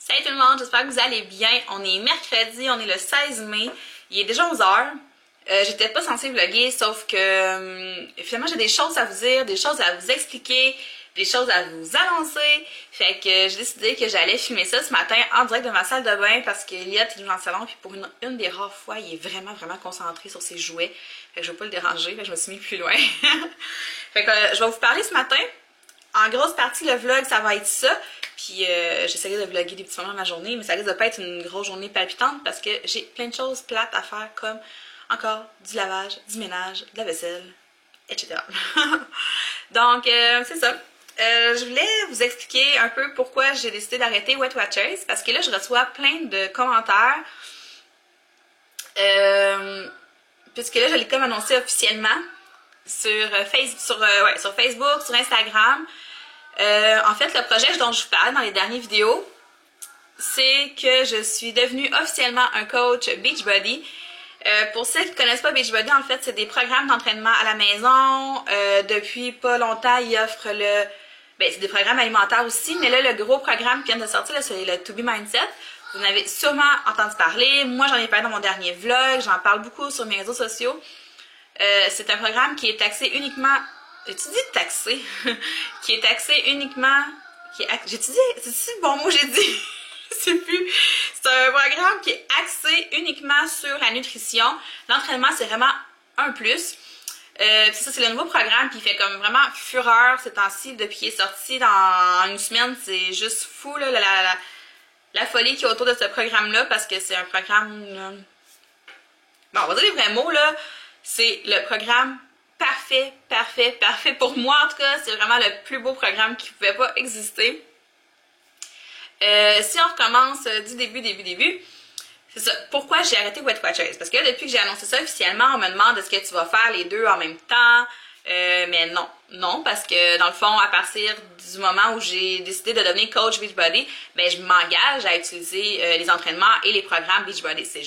Salut tout le monde, j'espère que vous allez bien. On est mercredi, on est le 16 mai. Il est déjà 11h. J'étais pas censée vlogger, sauf que finalement j'ai des choses à vous dire, des choses à vous expliquer, des choses à vous annoncer. Fait que j'ai décidé que j'allais filmer ça ce matin en direct de ma salle de bain parce qu'Eliott est dans le salon, puis pour une des rares fois, il est vraiment concentré sur ses jouets. Fait que je veux pas le déranger, fait que je me suis mis plus loin. Fait que je vais vous parler ce matin. En grosse partie, le vlog, ça va être ça. Puis j'essaierai de vlogger des petits moments de ma journée, mais ça risque de pas être une grosse journée palpitante parce que j'ai plein de choses plates à faire comme encore du lavage, du ménage, de la vaisselle, etc. Donc c'est ça. Je voulais vous expliquer un peu pourquoi j'ai décidé d'arrêter Weight Watchers parce que là je reçois plein de commentaires puisque là je l'ai comme annoncé officiellement sur Facebook, sur Instagram. En fait, le projet dont je vous parlais dans les dernières vidéos, c'est que je suis devenue officiellement un coach Beachbody. Pour ceux qui ne connaissent pas Beachbody, en fait, c'est des programmes d'entraînement à la maison. Depuis pas longtemps, ils offrent c'est des programmes alimentaires aussi, mais là, le gros programme qui vient de sortir, c'est le To Be Mindset. Vous en avez sûrement entendu parler. Moi, j'en ai parlé dans mon dernier vlog. J'en parle beaucoup sur mes réseaux sociaux. C'est un programme qui est axé uniquement... J'ai-tu dit taxé? Qui est taxé uniquement... J'ai-tu dit... C'est-tu le bon mot j'ai dit? Je sais plus. C'est un programme qui est axé uniquement sur la nutrition. L'entraînement, c'est vraiment un plus. Puis ça, c'est le nouveau programme, puis il fait comme vraiment fureur ces temps-ci. Depuis qu'il est sorti dans une semaine, c'est juste fou, là, la folie qu'il y a autour de ce programme-là, parce que c'est un programme... Bon, on va dire les vrais mots, là. C'est le programme parfait pour moi. En tout cas, c'est vraiment le plus beau programme qui ne pouvait pas exister. Si on recommence du début, c'est ça. Pourquoi j'ai arrêté Weight Watchers? Parce que là, depuis que j'ai annoncé ça officiellement, on me demande est-ce que tu vas faire les deux en même temps? Mais non, parce que dans le fond, à partir du moment où j'ai décidé de devenir coach Beachbody, ben je m'engage à utiliser les entraînements et les programmes Beachbody. C'est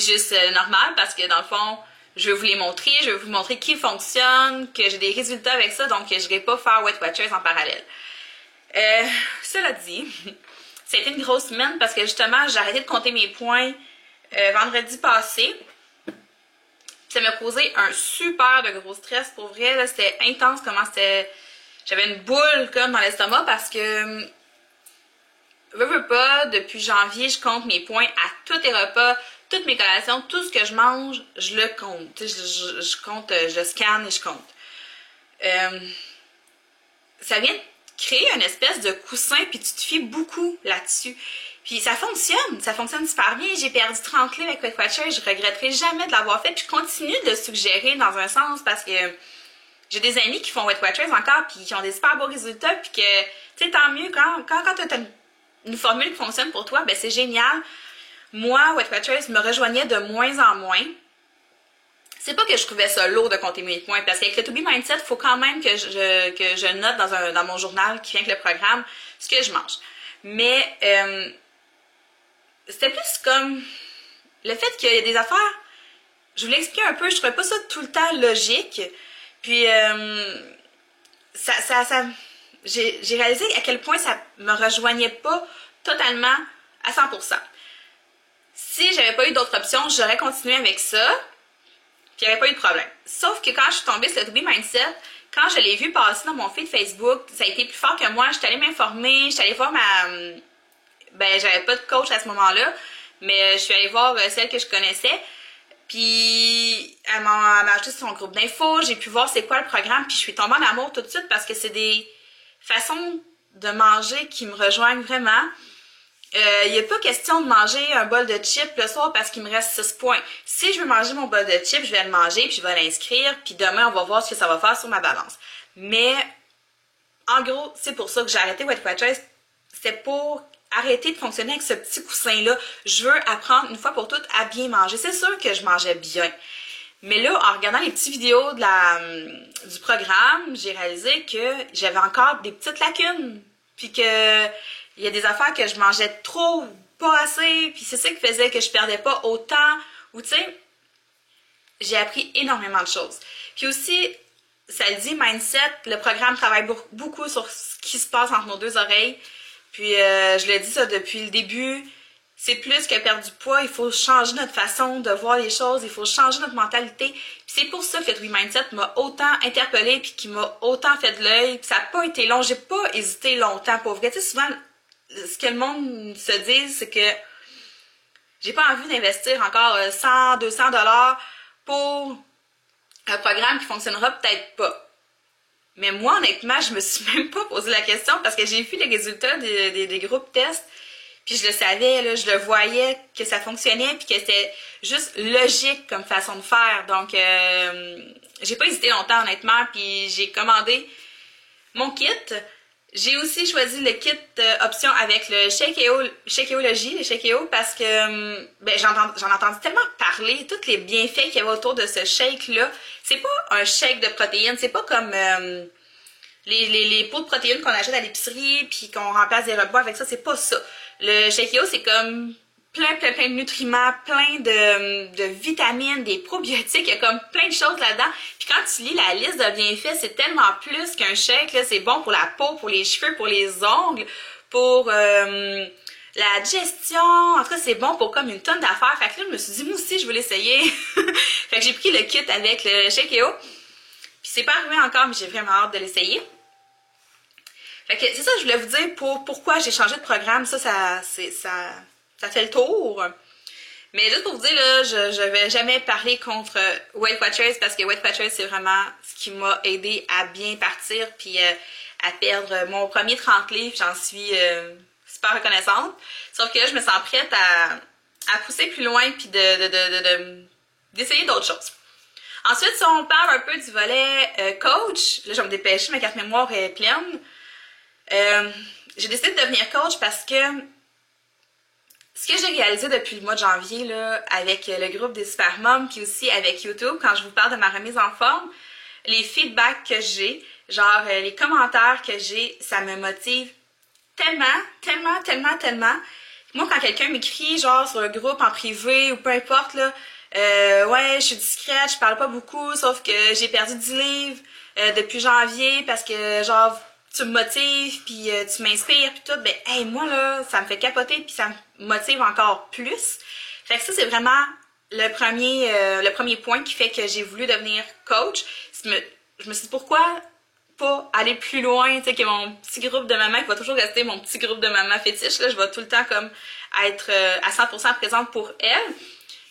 juste normal parce que dans le fond, je vais vous les montrer, je vais vous montrer qui fonctionne, que j'ai des résultats avec ça, donc je n'irai pas faire Weight Watchers en parallèle. Cela dit, ça a été une grosse semaine parce que justement, j'ai arrêté de compter mes points vendredi passé. Ça m'a causé un super de gros stress. Pour vrai, c'était intense comment c'était... J'avais une boule comme dans l'estomac parce que... veux pas, depuis janvier, je compte mes points à tous les repas, toutes mes collations, tout ce que je mange, je le compte. Je compte, je scanne et je compte. Ça vient de créer une espèce de coussin, puis tu te fies beaucoup là-dessus. Puis ça fonctionne super bien. J'ai perdu 30 livres avec Weight Watchers, je regretterai jamais de l'avoir fait. Puis je continue de suggérer dans un sens parce que j'ai des amis qui font Weight Watchers encore, puis qui ont des super beaux résultats, puis que, tu sais, tant mieux, quand tu as une formule qui fonctionne pour toi, ben c'est génial. Moi, Weight Watchers me rejoignait de moins en moins. C'est pas que je trouvais ça lourd de compter mes points, parce qu'avec le To Be Mindset, il faut quand même que je note dans mon journal qui vient avec le programme ce que je mange. Mais c'était plus comme le fait qu'il y a des affaires, je vous l'explique un peu, je trouvais pas ça tout le temps logique. Puis j'ai réalisé à quel point ça me rejoignait pas totalement à 100%. Si j'avais pas eu d'autres options, j'aurais continué avec ça, puis il n'y avait pas eu de problème. Sauf que quand je suis tombée sur le To Be Mindset, quand je l'ai vu passer dans mon feed Facebook, ça a été plus fort que moi. J'étais allée m'informer, j'étais allée voir j'avais pas de coach à ce moment-là, mais je suis allée voir celle que je connaissais. Puis elle m'a ajouté sur son groupe d'infos, j'ai pu voir c'est quoi le programme, puis je suis tombée en amour tout de suite parce que c'est des façons de manger qui me rejoignent vraiment. Il n'y a pas question de manger un bol de chips le soir parce qu'il me reste 6 points. Si je veux manger mon bol de chips, je vais le manger, puis je vais l'inscrire, puis demain, on va voir ce que ça va faire sur ma balance. Mais, en gros, c'est pour ça que j'ai arrêté Weight Watchers. C'est pour arrêter de fonctionner avec ce petit coussin-là. Je veux apprendre une fois pour toutes à bien manger. C'est sûr que je mangeais bien. Mais là, en regardant les petites vidéos du programme, j'ai réalisé que j'avais encore des petites lacunes. Puis que il y a des affaires que je mangeais trop, pas assez, puis c'est ça qui faisait que je perdais pas autant. Ou tu sais, j'ai appris énormément de choses. Puis aussi, ça le dit, Mindset, le programme travaille beaucoup sur ce qui se passe entre nos deux oreilles. Puis je le dis ça depuis le début, c'est plus que perdre du poids, il faut changer notre façon de voir les choses, il faut changer notre mentalité. Puis c'est pour ça que le Mindset m'a autant interpellée puis qui m'a autant fait de l'œil. Puis ça n'a pas été long, j'ai pas hésité longtemps pour vrai. Tu sais, souvent, ce que le monde se dit, c'est que j'ai pas envie d'investir encore 100, 200 $ pour un programme qui fonctionnera peut-être pas. Mais moi, honnêtement, je me suis même pas posé la question parce que j'ai vu les résultats des groupes tests, puis je le savais, là, je le voyais que ça fonctionnait, puis que c'était juste logique comme façon de faire. Donc, j'ai pas hésité longtemps, honnêtement, puis j'ai commandé mon kit. J'ai aussi choisi le kit option avec le Shakeology, le Shakeo, parce que ben, j'en entends tellement parler, tous les bienfaits qu'il y avait autour de ce shake-là. C'est pas un shake de protéines, c'est pas comme les pots de protéines qu'on achète à l'épicerie puis qu'on remplace des repas avec ça, c'est pas ça. Le Shakeo, c'est comme plein de nutriments, plein de vitamines, des probiotiques, il y a comme plein de choses là-dedans. Puis quand tu lis la liste de bienfaits, c'est tellement plus qu'un shake, là, c'est bon pour la peau, pour les cheveux, pour les ongles, pour la digestion, en tout cas c'est bon pour comme une tonne d'affaires. Fait que là je me suis dit moi aussi je veux l'essayer. Fait que j'ai pris le kit avec le Shakeo. Puis c'est pas arrivé encore, mais j'ai vraiment hâte de l'essayer. Fait que c'est ça que je voulais vous dire pour pourquoi j'ai changé de programme. Ça fait le tour. Mais juste pour vous dire, là, je vais jamais parler contre Weight Watchers parce que Weight Watchers, c'est vraiment ce qui m'a aidé à bien partir puis à perdre mon premier 30 livres. J'en suis super reconnaissante. Sauf que là, je me sens prête à pousser plus loin puis d'essayer d'autres choses. Ensuite, si on parle un peu du volet coach, là, je vais me dépêcher, ma carte mémoire est pleine. J'ai décidé de devenir coach parce que ce que j'ai réalisé depuis le mois de janvier là, avec le groupe des Super Moms puis aussi avec YouTube, quand je vous parle de ma remise en forme, les feedbacks que j'ai, genre les commentaires que j'ai, ça me motive tellement. Moi, quand quelqu'un m'écrit genre sur un groupe en privé ou peu importe, là, ouais, je suis discrète, je parle pas beaucoup, sauf que j'ai perdu 10 livres depuis janvier parce que genre tu me motives, puis tu m'inspires, puis tout, ben, hey, moi, là, ça me fait capoter, puis ça me motive encore plus. Fait que ça, c'est vraiment le premier point qui fait que j'ai voulu devenir coach. Je me suis dit, pourquoi pas aller plus loin, tu sais, que mon petit groupe de maman, qui va toujours rester mon petit groupe de maman fétiche, là, je vais tout le temps comme être à 100% présente pour elle.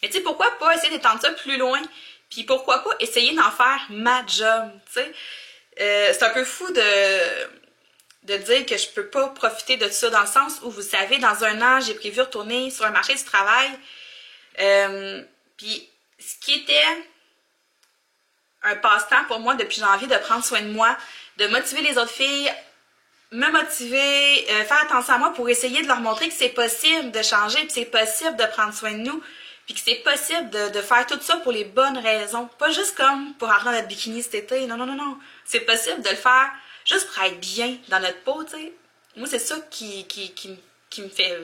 Mais tu sais, pourquoi pas essayer d'étendre ça plus loin, puis pourquoi pas essayer d'en faire ma job, tu sais. C'est un peu fou de dire que je peux pas profiter de ça dans le sens où, vous savez, dans 1 an, j'ai prévu retourner sur un marché du travail. Puis, ce qui était un passe-temps pour moi depuis janvier, de prendre soin de moi, de motiver les autres filles, me motiver, faire attention à moi pour essayer de leur montrer que c'est possible de changer, puis c'est possible de prendre soin de nous, puis que c'est possible de faire tout ça pour les bonnes raisons. Pas juste comme pour rentrer dans notre bikini cet été. Non. C'est possible de le faire juste pour être bien dans notre peau, tu sais. Moi, c'est ça qui me fait...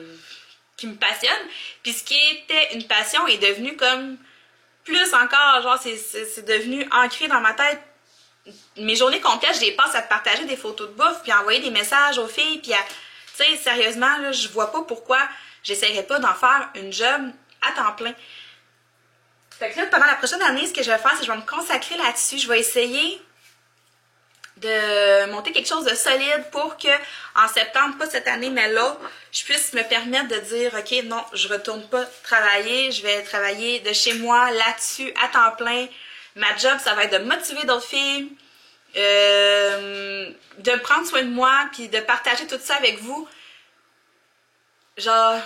qui me passionne. Puis ce qui était une passion est devenu comme plus encore, genre, c'est devenu ancré dans ma tête. Mes journées complètes, je les passe à partager des photos de bouffe, puis à envoyer des messages aux filles, puis à... Tu sais, sérieusement, là, je vois pas pourquoi j'essaierais pas d'en faire une job à temps plein. Fait que là, pendant la prochaine année, ce que je vais faire, c'est que je vais me consacrer là-dessus. Je vais essayer de monter quelque chose de solide pour que en septembre, pas cette année, mais l'autre, je puisse me permettre de dire, ok, non, je retourne pas travailler, je vais travailler de chez moi là-dessus à temps plein. Ma job, ça va être de motiver d'autres filles, de prendre soin de moi, puis de partager tout ça avec vous. Genre,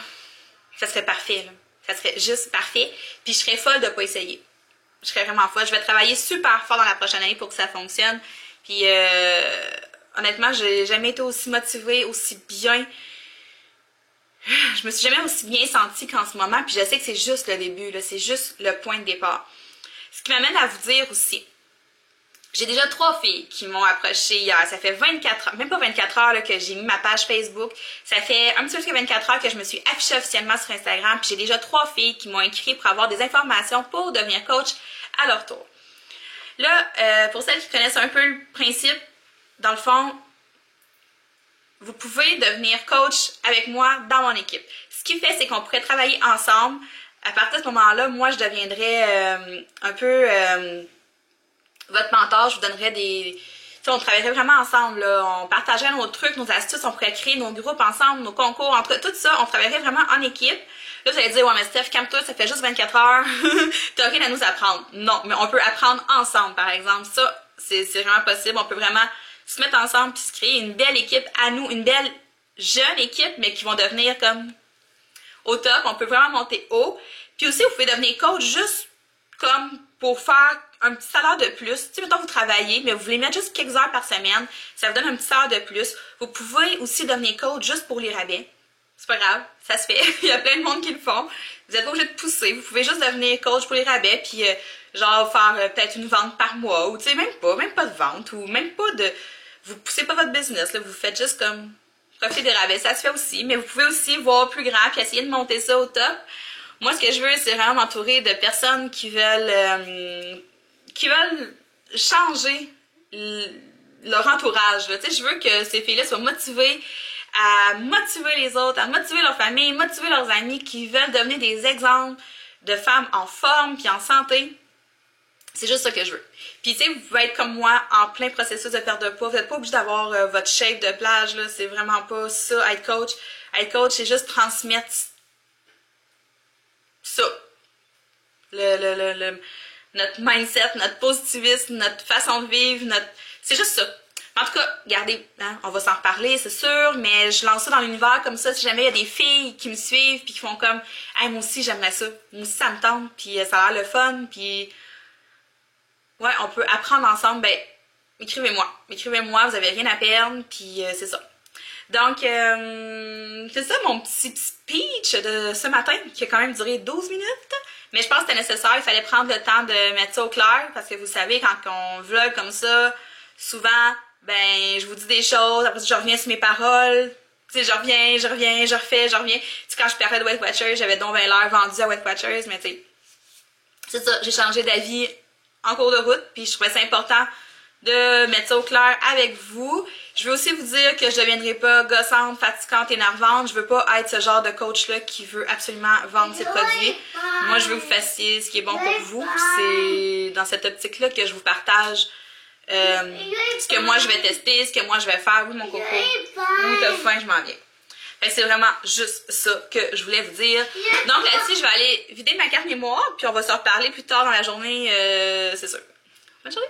ça serait parfait, là. Ça serait juste parfait. Puis je serais folle de pas essayer. Je serais vraiment folle. Je vais travailler super fort dans la prochaine année pour que ça fonctionne. Puis honnêtement, j'ai jamais été aussi motivée, aussi bien. Je me suis jamais aussi bien sentie qu'en ce moment. Puis je sais que c'est juste le début, là. C'est juste le point de départ. Ce qui m'amène à vous dire aussi, j'ai déjà 3 filles qui m'ont approché hier. Ça fait 24 heures, même pas 24 heures là, que j'ai mis ma page Facebook. Ça fait un petit peu plus que 24 heures que je me suis affichée officiellement sur Instagram. Puis j'ai déjà 3 filles qui m'ont écrit pour avoir des informations pour devenir coach à leur tour. Là, pour celles qui connaissent un peu le principe, dans le fond, vous pouvez devenir coach avec moi dans mon équipe. Ce qui fait, c'est qu'on pourrait travailler ensemble. À partir de ce moment-là, moi, je deviendrais un peu votre mentor. Je vous donnerais des... T'sais, on travaillerait vraiment ensemble, là. On partagerait nos trucs, nos astuces, on pourrait créer nos groupes ensemble, nos concours, en tout cas, tout ça, on travaillerait vraiment en équipe. Là, vous allez dire, ouais, mais Steph, calme-toi, ça fait juste 24 heures, t'as rien à nous apprendre. Non, mais on peut apprendre ensemble, par exemple. Ça, c'est vraiment possible. On peut vraiment se mettre ensemble puis se créer une belle équipe à nous, une belle jeune équipe, mais qui vont devenir comme au top. On peut vraiment monter haut. Puis aussi, vous pouvez devenir coach juste comme pour faire un petit salaire de plus. Tu sais, mettons, vous travaillez, mais vous voulez mettre juste quelques heures par semaine, ça vous donne un petit salaire de plus. Vous pouvez aussi devenir coach juste pour les rabais. C'est pas grave, ça se fait. Il y a plein de monde qui le font. Vous êtes pas obligé de pousser. Vous pouvez juste devenir coach pour les rabais, puis genre faire peut-être une vente par mois, ou tu sais, même pas de vente, ou même pas de... Vous poussez pas votre business, là, vous faites juste comme profiter des rabais. Ça se fait aussi, mais vous pouvez aussi voir plus grand, puis essayer de monter ça au top. Moi, ce que je veux, c'est vraiment m'entourer de personnes qui veulent changer leur entourage. Tu sais, je veux que ces filles-là soient motivées à motiver les autres, à motiver leur famille, motiver leurs amis, qui veulent devenir des exemples de femmes en forme puis en santé. C'est juste ça que je veux. Puis, tu sais, vous pouvez être comme moi en plein processus de perte de poids. Vous n'êtes pas obligé d'avoir votre shape de plage, là. C'est vraiment pas ça, être coach. Être coach, c'est juste transmettre ça. Notre mindset, notre positivisme, notre façon de vivre, c'est juste ça. En tout cas, regardez, hein, on va s'en reparler, c'est sûr, mais je lance ça dans l'univers comme ça, si jamais il y a des filles qui me suivent puis qui font comme « Hey, moi aussi, j'aimerais ça. Moi aussi, ça me tente, puis ça a l'air le fun, puis... » Ouais, on peut apprendre ensemble, ben, écrivez-moi. Écrivez-moi, vous avez rien à perdre, puis c'est ça. Donc, c'est ça mon petit speech de ce matin, qui a quand même duré 12 minutes. Mais je pense que c'était nécessaire, il fallait prendre le temps de mettre ça au clair, parce que vous savez, quand on vlog comme ça, souvent, ben, je vous dis des choses, après je reviens sur mes paroles, tu sais, je reviens, je refais. Tu sais, quand je parlais de Weight Watchers, j'avais donc 20 l'air vendu à Weight Watchers, mais tu sais, c'est ça, j'ai changé d'avis en cours de route, puis je trouvais ça important de mettre ça au clair avec vous. Je veux aussi vous dire que je ne deviendrai pas gossante, fatigante, énervante. Je veux pas être ce genre de coach-là qui veut absolument vendre ses produits. Moi, je veux que vous fassiez ce qui est bon pour vous. C'est dans cette optique-là que je vous partage ce que moi je vais tester, ce que moi je vais faire. Oui, mon coco. Oui, t'as faim, je m'en viens. C'est vraiment juste ça que je voulais vous dire. Donc là-dessus, je vais aller vider ma carte mémoire, puis on va se reparler plus tard dans la journée, c'est sûr. Bonne journée!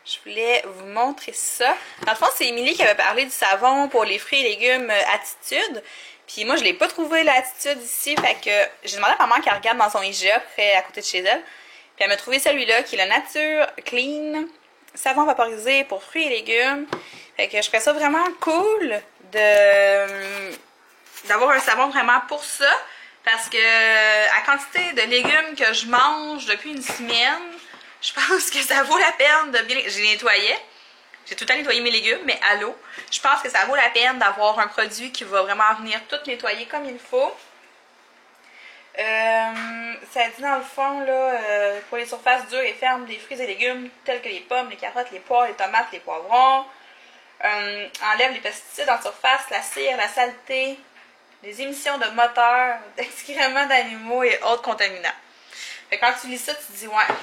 Je voulais vous montrer ça. Dans le fond, c'est Émilie qui avait parlé du savon pour les fruits et légumes Attitude. Puis moi, je l'ai pas trouvé l'Attitude ici, fait que j'ai demandé à maman qu'elle regarde dans son IGA près à côté de chez elle. Puis elle m'a trouvé celui-là qui est le Nature Clean savon vaporisé pour fruits et légumes. Fait que je ferais ça vraiment cool d'avoir un savon vraiment pour ça. Parce que la quantité de légumes que je mange depuis une semaine, je pense que ça vaut la peine de bien... J'ai nettoyé. J'ai tout le temps nettoyé mes légumes, mais à l'eau. Je pense que ça vaut la peine d'avoir un produit qui va vraiment venir tout nettoyer comme il faut. Ça dit dans le fond, là, pour les surfaces dures et fermes des fruits et légumes tels que les pommes, les carottes, les poires, les tomates, les poivrons. Enlève les pesticides en surface, la cire, la saleté, les émissions de moteurs, d'excréments d'animaux et autres contaminants. Fait que quand tu lis ça, tu te dis, ouais,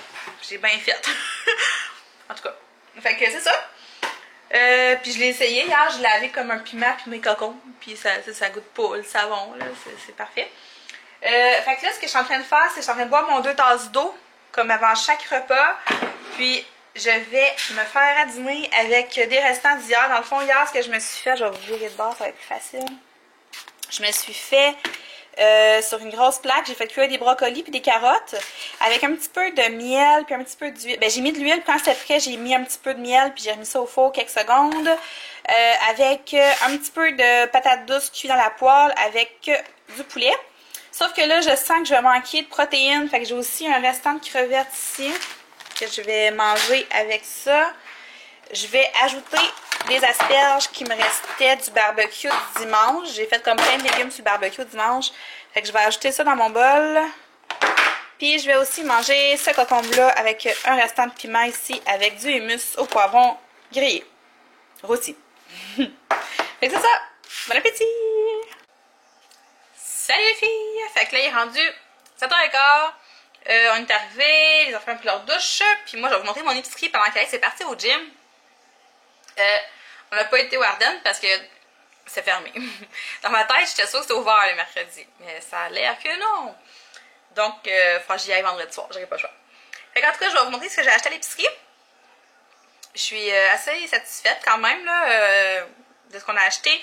j'ai bien fait. En tout cas. Fait que c'est ça. Puis je l'ai essayé hier, je l'ai lavé comme un piment puis mes cocons. Puis ça goûte pas le savon, là, c'est parfait. Fait que là, ce que je suis en train de faire, c'est que je suis en train de boire mon 2 tasses d'eau, comme avant chaque repas. Puis je vais me faire à dîner avec des restants d'hier. Dans le fond, hier, ce que je me suis fait, je vais vous virer de bord, ça va être plus facile. Je me suis fait sur une grosse plaque, j'ai fait cuire des brocolis puis des carottes avec un petit peu de miel puis un petit peu d'huile. Ben, j'ai mis de l'huile, quand c'était frais, j'ai mis un petit peu de miel puis j'ai remis ça au four quelques secondes avec un petit peu de patates douces cuites dans la poêle avec du poulet. Sauf que là, je sens que je vais manquer de protéines, fait que j'ai aussi un restant de crevettes ici que je vais manger avec ça. Je vais ajouter des asperges qui me restaient du barbecue du dimanche. J'ai fait comme plein de légumes sur le barbecue dimanche. Fait que je vais ajouter ça dans mon bol. Puis je vais aussi manger ce concombre-là avec un restant de piment ici avec du hummus au poivron grillé. rôti. Fait que c'est ça. Bon appétit! Salut les filles! Fait que là, il est rendu 7h15. On est arrivés, les enfants ont pris leur douche. Puis moi, je vais vous montrer mon épicerie pendant qu'Alex est parti au gym. On n'a pas été au Ardennes parce que c'est fermé. Dans ma tête, j'étais sûre que c'était ouvert le mercredi. Mais ça a l'air que non. Donc, faut que j'y aille vendredi soir. J'aurai pas le choix. Fait qu'en tout cas, je vais vous montrer ce que j'ai acheté à l'épicerie. Je suis assez satisfaite quand même là, de ce qu'on a acheté.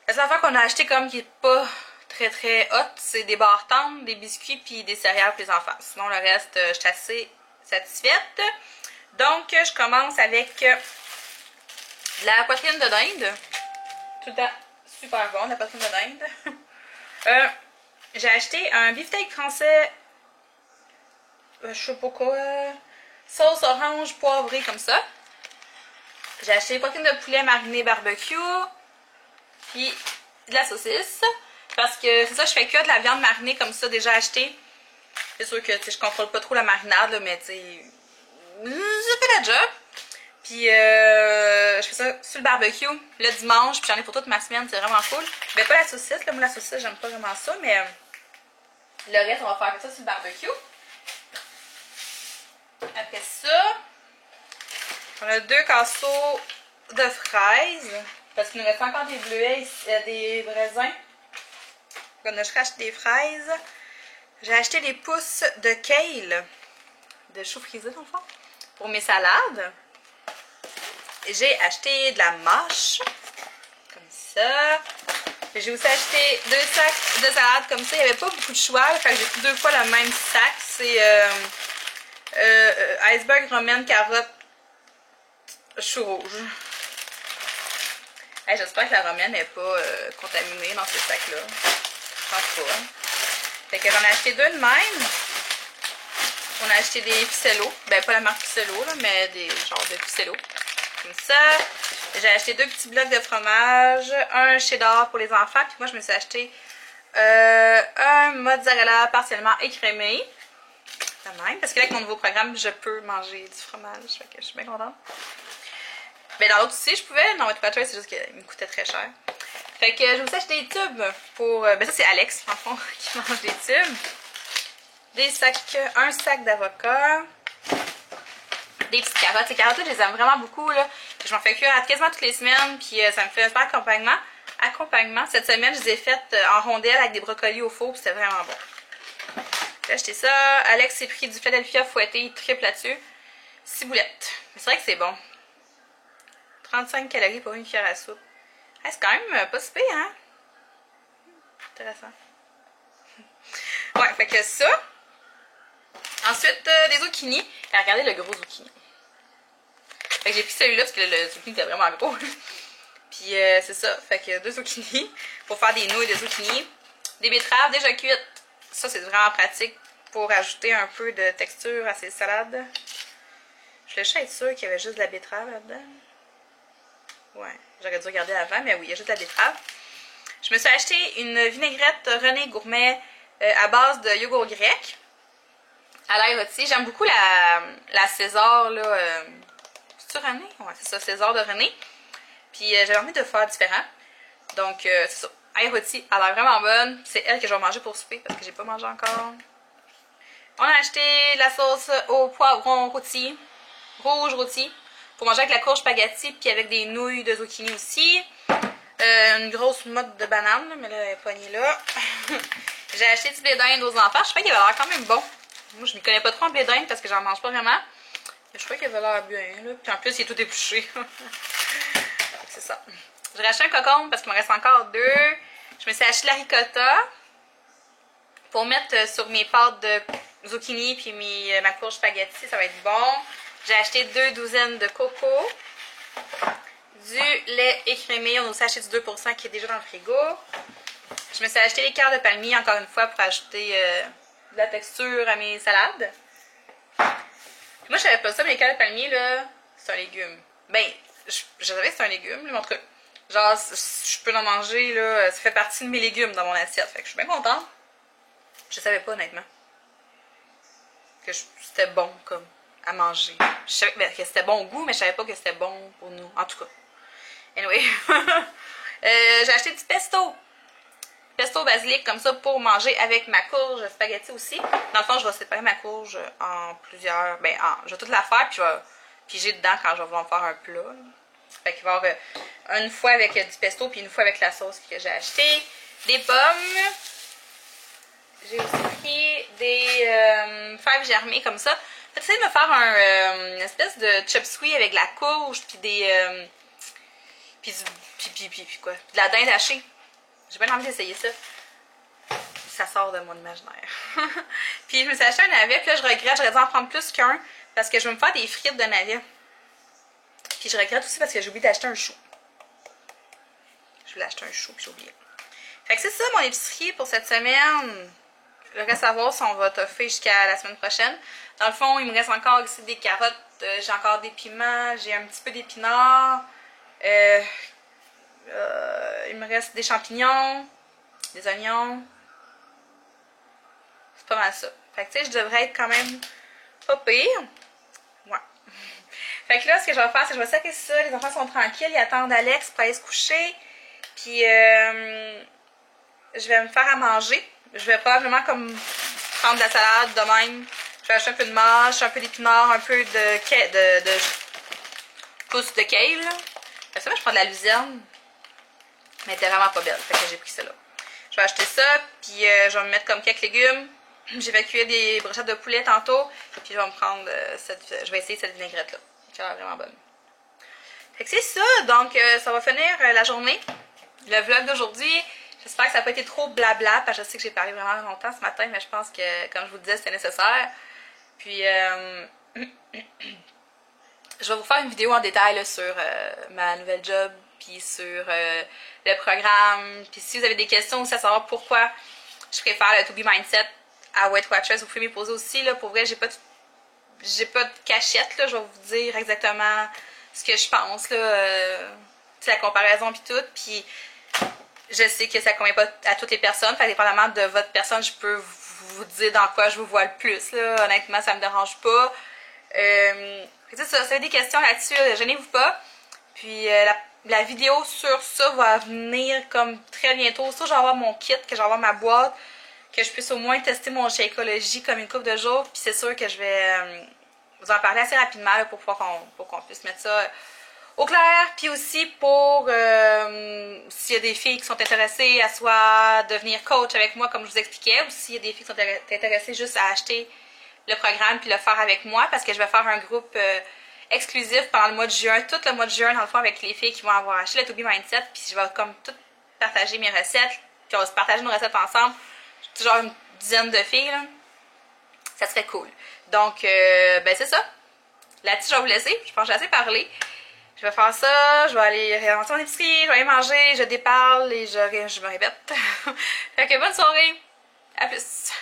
La seule affaire qu'on a acheté comme qui est pas très hot, c'est des barres tendres, des biscuits puis des céréales pour les enfants. Sinon, le reste, je suis assez satisfaite. Donc, je commence avec la poitrine de dinde. Tout le temps super bon, la poitrine de dinde. J'ai acheté un beefsteak français, je sais pas quoi, sauce orange poivrée comme ça. J'ai acheté une poitrine de poulet marinée barbecue, puis de la saucisse. Parce que c'est ça, je fais que de la viande marinée comme ça, déjà achetée. C'est sûr que je contrôle pas trop la marinade, là, mais tu sais, j'ai fait la job. Puis je fais ça sur le barbecue le dimanche, puis j'en ai pour toute ma semaine, c'est vraiment cool. Mais pas la saucisse, là, moi la saucisse, j'aime pas vraiment ça, mais le reste, on va faire ça sur le barbecue. Après ça, on a 2 casseaux de fraises, parce qu'il nous reste encore des bleuets, des raisins. On a juste acheté des fraises. J'ai acheté des pousses de kale, de chou frisé dans le fond, pour mes salades. J'ai acheté de la mâche, comme ça. J'ai aussi acheté 2 sacs de salade comme ça. Il n'y avait pas beaucoup de choix, fait que j'ai pris 2 fois le même sac. C'est iceberg, romaine, carotte, chou rouge. Hey, j'espère que la romaine n'est pas contaminée dans ce sac-là. Je pense pas. Fait que j'en ai acheté 2 de même. On a acheté des ficellos. Ben, pas la marque ficello, là, mais des genres de ficellos. Comme ça. J'ai acheté 2 petits blocs de fromage. Un cheddar pour les enfants. Puis moi, je me suis acheté un mozzarella partiellement écrémé. De même. Parce que là, avec mon nouveau programme, je peux manger du fromage. Fait que je suis bien contente. Ben, dans l'autre aussi, je pouvais. Non, mais tout pas c'est juste qu'il me coûtait très cher. Fait que je vous ai acheté des tubes pour... ben ça c'est Alex, en fond, qui mange des tubes. Des sacs, un sac d'avocat. Des petites carottes. Ces carottes-là, je les aime vraiment beaucoup, là. Je m'en fais cuire quasiment toutes les semaines, puis ça me fait un super accompagnement. Cette semaine, je les ai faites en rondelles avec des brocolis au four, puis c'était vraiment bon. J'ai acheté ça. Alex s'est pris du Philadelphia fouetté, il triple là-dessus. 6 boulettes. Mais c'est vrai que c'est bon. 35 calories pour une cuillère à soupe. Ah, c'est quand même pas si pire, hein? Intéressant. Ouais, fait que ça. Ensuite, des zucchini. Et regardez le gros zucchini. Fait que j'ai pris celui-là parce que le zucchini était vraiment gros. Puis c'est ça. Fait que 2 zucchini pour faire des nouilles de zucchini. Des betteraves déjà cuites. Ça, c'est vraiment pratique pour ajouter un peu de texture à ces salades. Je voulais juste être sûre qu'il y avait juste de la betterave là-dedans. Ouais, j'aurais dû regarder avant, mais oui, il y a juste de la betterave. Je me suis acheté une vinaigrette René Gourmet à base de yogourt grec à l'ail rôti. J'aime beaucoup la César, là. C'est-tu René? Ouais, c'est ça, César de René. Puis j'avais envie de faire différent. Donc, c'est ça. Ail rôti, elle a l'air vraiment bonne. C'est elle que je vais manger pour souper parce que j'ai pas mangé encore. On a acheté la sauce au poivron rôti, rouge rôti, pour manger avec la courge spaghetti puis avec des nouilles de zucchini aussi. Une grosse motte de banane, mais là, elle est poignée là. J'ai acheté du blé d'Inde aux enfants. Je crois qu'il avait l'air quand même bon. Moi, je ne m'y connais pas trop en blé d'Inde parce que j'en mange pas vraiment. Mais je crois qu'il avait l'air bien, là. Puis en plus, il est tout épluché. C'est ça. J'ai racheté un cocombe parce qu'il me reste encore 2. Je me suis acheté la ricotta pour mettre sur mes pâtes de zucchini puis ma courge spaghetti. Ça va être bon. J'ai acheté 2 douzaines de coco. Du lait écrémé. On a aussi acheté du 2% qui est déjà dans le frigo. Je me suis acheté l'équerre de palmier encore une fois pour ajouter de la texture à mes salades. Moi, je savais pas ça, mais l'équerre de palmier, là, c'est un légume. Ben, je savais que c'est un légume, mais en tout cas, genre, je peux en manger, là, ça fait partie de mes légumes dans mon assiette. Fait que je suis bien contente. Je savais pas, honnêtement, que c'était bon comme à manger. Je savais que c'était bon au goût, mais je savais pas que c'était bon pour nous. En tout cas. Anyway. J'ai acheté du pesto. Pesto basilic comme ça pour manger avec ma courge spaghetti aussi. Dans le fond, je vais séparer ma courge en plusieurs... je vais toute la faire, puis je vais piger dedans quand je vais vouloir faire un plat. Fait qu'il va y avoir une fois avec du pesto, puis une fois avec la sauce que j'ai acheté. Des pommes. J'ai aussi pris des fèves germées comme ça. J'essaie de me faire une espèce de chop suey avec de la courge, puis des... puis quoi? Puis de la dinde hachée. J'ai bien envie d'essayer ça. Ça sort de mon imaginaire. Puis je me suis acheté un navet, puis là je regrette, j'aurais dû en prendre plus qu'un, parce que je vais me faire des frites de navet. Puis je regrette aussi parce que j'ai oublié d'acheter un chou. Je voulais acheter un chou, puis j'ai oublié. Fait que c'est ça mon épicerie pour cette semaine. Je reste à voir si on va toffer jusqu'à la semaine prochaine. Dans le fond, il me reste encore ici des carottes, j'ai encore des piments, j'ai un petit peu d'épinards. Il me reste des champignons, des oignons. C'est pas mal ça. Fait que tu sais, je devrais être quand même pas pire. Ouais. Fait que là, ce que je vais faire, c'est que je vais saquer ça. Les enfants sont tranquilles, ils attendent Alex pour aller se coucher. Puis, je vais me faire à manger. Je vais probablement comme prendre de la salade de même. Je vais acheter un peu de mâche, un peu d'épinards, un peu de pousses de kale. Fait que ça, je prends de la luzerne. Mais elle était vraiment pas belle, fait que j'ai pris ça là. Je vais acheter ça, puis je vais me mettre comme quelques légumes. J'ai fait cuire des brochettes de poulet tantôt, puis je vais me prendre je vais essayer cette vinaigrette-là, qui a l'air vraiment bonne. Fait que c'est ça, donc ça va finir la journée. Le vlog d'aujourd'hui, j'espère que ça n'a pas été trop blabla, parce que je sais que j'ai parlé vraiment longtemps ce matin, mais je pense que, comme je vous disais, c'était nécessaire. Puis, je vais vous faire une vidéo en détail là, sur ma nouvelle job, puis sur le programme. Puis si vous avez des questions aussi à savoir pourquoi je préfère le To Be Mindset à Weight Watchers, vous pouvez m'y poser aussi. Là. Pour vrai, j'ai pas de cachette. Là. Je vais vous dire exactement ce que je pense. La comparaison puis tout. Puis je sais que ça ne convient pas à toutes les personnes. Fait dépendamment de votre personne, je peux vous dire dans quoi je vous vois le plus. Là. Honnêtement, ça me dérange pas. C'est ça, si vous avez des questions là-dessus, gênez-vous pas. Puis la vidéo sur ça va venir comme très bientôt. Ça, je vais avoir mon kit, que je vais avoir ma boîte, que je puisse au moins tester mon Shakeology comme une couple de jours. Puis c'est sûr que je vais vous en parler assez rapidement là, pour qu'on puisse mettre ça au clair. Puis aussi pour s'il y a des filles qui sont intéressées à soit devenir coach avec moi comme je vous expliquais, ou s'il y a des filles qui sont intéressées juste à acheter le programme puis le faire avec moi, parce que je vais faire un groupe exclusif pendant le mois de juin, tout le mois de juin dans le fond avec les filles qui vont avoir acheté le To Be Mindset, puis je vais comme tout partager mes recettes, puis on va se partager nos recettes ensemble, genre une dizaine de filles là. Ça serait cool. Donc ben c'est ça. Là-dessus je vais vous laisser, je pense que j'ai assez parlé. Je vais faire ça, je vais aller rentrer en épicerie, je vais aller manger, je déparle et je me répète. Fait que bonne soirée, à plus.